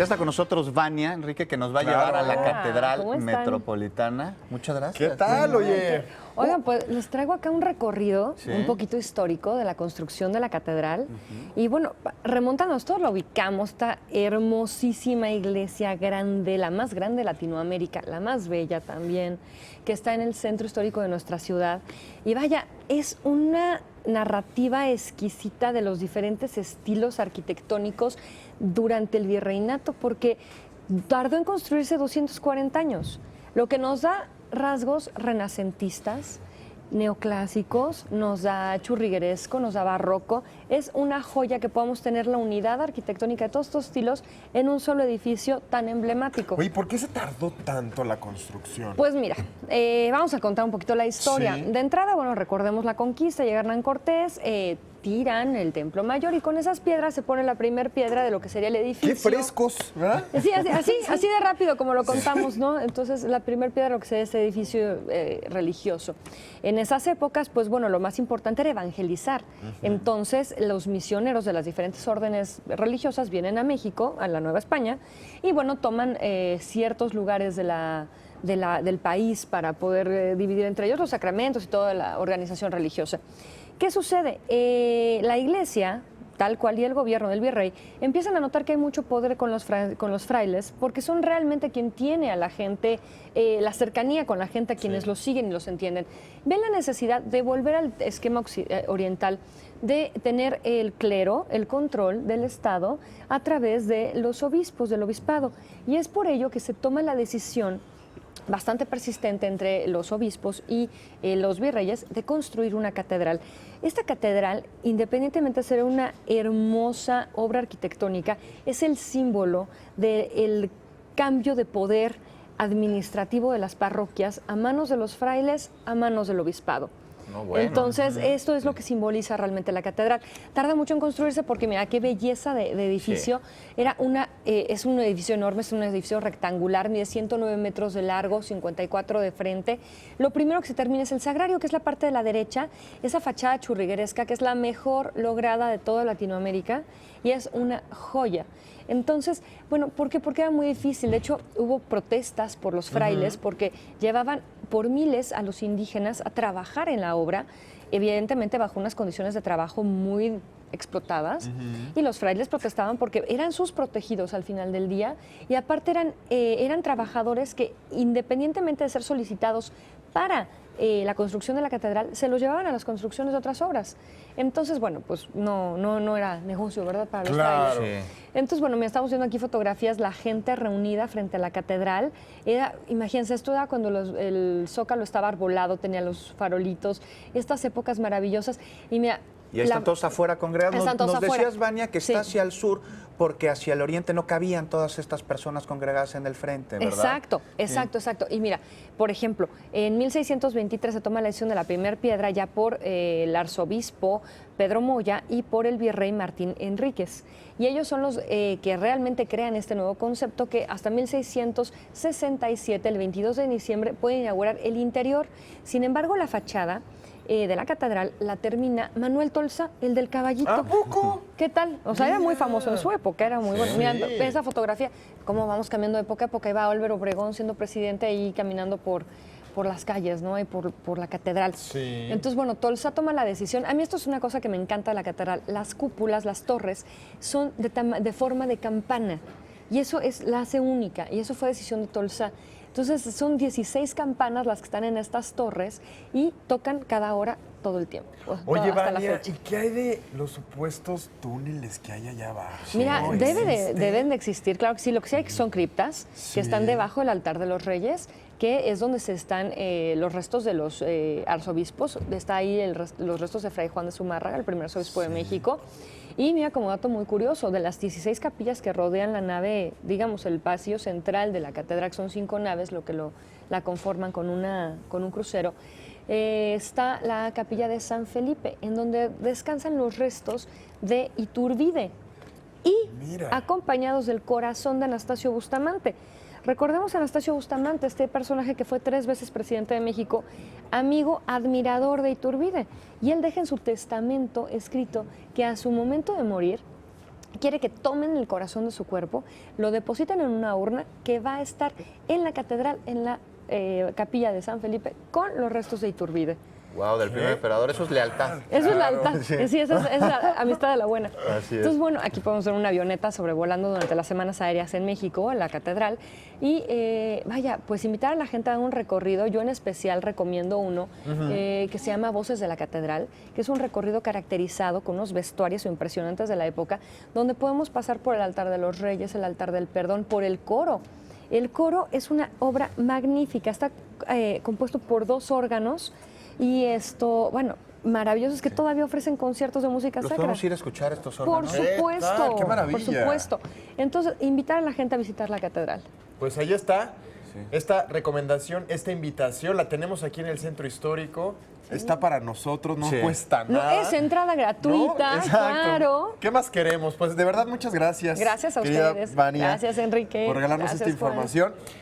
Ya está con nosotros Vania, Enrique, que nos va a llevar a la Catedral Metropolitana. Muchas gracias. ¿Qué tal, oye? Oigan, pues les traigo acá un recorrido un poquito histórico de la construcción de la catedral. Y bueno, remontándonos, todos lo ubicamos, esta hermosísima iglesia grande, la más grande de Latinoamérica, la más bella también, que está en el centro histórico de nuestra ciudad. Y vaya, es una narrativa exquisita de los diferentes estilos arquitectónicos durante el virreinato, porque tardó en construirse 240 años, lo que nos da rasgos renacentistas, neoclásicos, nos da churrigueresco, nos da barroco. Es una joya que podamos tener la unidad arquitectónica de todos estos estilos en un solo edificio tan emblemático. Oye, ¿por qué se tardó tanto la construcción? Pues mira, vamos a contar un poquito la historia. Sí. De entrada, bueno, recordemos la conquista, llega Hernán Cortés, tiran el Templo Mayor y con esas piedras se pone la primera piedra de lo que sería el edificio. ¡Qué frescos! ¿Verdad? Sí, así de rápido como lo contamos, ¿no? Entonces, la primera piedra de lo que sería este edificio religioso. En esas épocas, pues bueno, lo más importante era evangelizar. Entonces, los misioneros de las diferentes órdenes religiosas vienen a México, a la Nueva España, y bueno, toman ciertos lugares del país para poder dividir entre ellos los sacramentos y toda la organización religiosa. ¿Qué sucede? La iglesia, tal cual y el gobierno del virrey, empiezan a notar que hay mucho poder con los frailes, porque son realmente quien tiene a la gente, la cercanía con la gente, a quienes los siguen y los entienden. Ven la necesidad de volver al esquema oriental, de tener el clero, el control del Estado a través de los obispos, del obispado. Y es por ello que se toma la decisión bastante persistente entre los obispos y los virreyes de construir una catedral. Esta catedral, independientemente de ser una hermosa obra arquitectónica, es el símbolo del cambio de poder administrativo de las parroquias a manos de los frailes, a manos del obispado. No, bueno. Entonces, esto es lo que simboliza realmente la catedral. Tarda mucho en construirse porque mira qué belleza de edificio. Sí. Es un edificio enorme, es un edificio rectangular, mide 109 metros de largo, 54 de frente. Lo primero que se termina es el sagrario, que es la parte de la derecha, esa fachada churrigueresca, que es la mejor lograda de toda Latinoamérica y es una joya. Entonces, bueno, ¿por qué? Porque era muy difícil. De hecho, hubo protestas por los frailes porque llevaban por miles a los indígenas a trabajar en la obra, evidentemente bajo unas condiciones de trabajo muy explotadas, y los frailes protestaban porque eran sus protegidos al final del día y aparte eran trabajadores que, independientemente de ser solicitados para la construcción de la catedral, se los llevaban a las construcciones de otras obras. Entonces, bueno, pues no era negocio, ¿verdad? Para los frailes. Sí. Entonces, bueno, estamos viendo aquí fotografías, la gente reunida frente a la catedral. Imagínense, esto era cuando el zócalo estaba arbolado, tenía los farolitos, estas épocas maravillosas. Y mira, y ahí están todos afuera congregados. Nos decías, Vania, que está hacia el sur, porque hacia el oriente no cabían todas estas personas congregadas en el frente, ¿verdad? Exacto. Y mira, por ejemplo, en 1623 se toma la decisión de la primera piedra ya por el arzobispo Pedro Moya y por el virrey Martín Enríquez. Y ellos son los que realmente crean este nuevo concepto que hasta 1667, el 22 de diciembre, pueden inaugurar el interior. Sin embargo, la fachada de la catedral la termina Manuel Tolsa, el del caballito. ¿A poco? ¿Qué tal? O sea, era muy famoso en su época, era muy bueno. Mirando esa fotografía, cómo vamos cambiando de época a época. Iba Álvaro Obregón siendo presidente ahí caminando por las calles, ¿no? Y por la catedral. Sí. Entonces, bueno, Tolsa toma la decisión. A mí esto es una cosa que me encanta de la catedral. Las cúpulas, las torres, son de forma de campana. Y eso la hace única. Y eso fue decisión de Tolsa. Entonces, son 16 campanas las que están en estas torres y tocan cada hora todo el tiempo. Oye, Vania, ¿y qué hay de los supuestos túneles que hay allá abajo? Mira, deben de existir, claro que sí. Lo que sí hay son criptas que están debajo del altar de los reyes, que es donde se están los restos de los arzobispos. Está ahí los restos de Fray Juan de Zumárraga, el primer arzobispo de México. Y mira, como dato muy curioso, de las 16 capillas que rodean la nave, digamos, el pasillo central de la catedral, que son 5 naves, lo que la conforman con un crucero, está la capilla de San Felipe, en donde descansan los restos de Iturbide y acompañados del corazón de Anastasio Bustamante. Recordemos a Anastasio Bustamante, este personaje que fue 3 veces presidente de México, amigo, admirador de Iturbide. Y él deja en su testamento escrito que a su momento de morir quiere que tomen el corazón de su cuerpo, lo depositan en una urna que va a estar en la catedral, en la capilla de San Felipe, con los restos de Iturbide. Wow, del primer emperador, eso es lealtad. Eso es lealtad, sí, esa es la amistad de la buena. Así es. Entonces, bueno, aquí podemos ver una avioneta sobrevolando durante las semanas aéreas en México, en la catedral, y vaya, pues invitar a la gente a un recorrido. Yo en especial recomiendo uno que se llama Voces de la Catedral, que es un recorrido caracterizado con unos vestuarios impresionantes de la época, donde podemos pasar por el altar de los reyes, el altar del perdón, por el coro. El coro es una obra magnífica, está compuesto por 2 órganos. Y esto, bueno, maravilloso es que todavía ofrecen conciertos de música sacra. ¿Podemos ir a escuchar estos órganos? Por supuesto. ¡Qué maravilla! Por supuesto. Entonces, invitar a la gente a visitar la catedral. Pues ahí está. Esta recomendación, esta invitación, la tenemos aquí en el Centro Histórico. Está para nosotros, no cuesta nada. Es entrada gratuita, ¿no? claro. ¿Qué más queremos? Pues de verdad, muchas gracias. Gracias a querida ustedes. Vania, Gracias, Enrique. por regalarnos Gracias, esta información. Juan.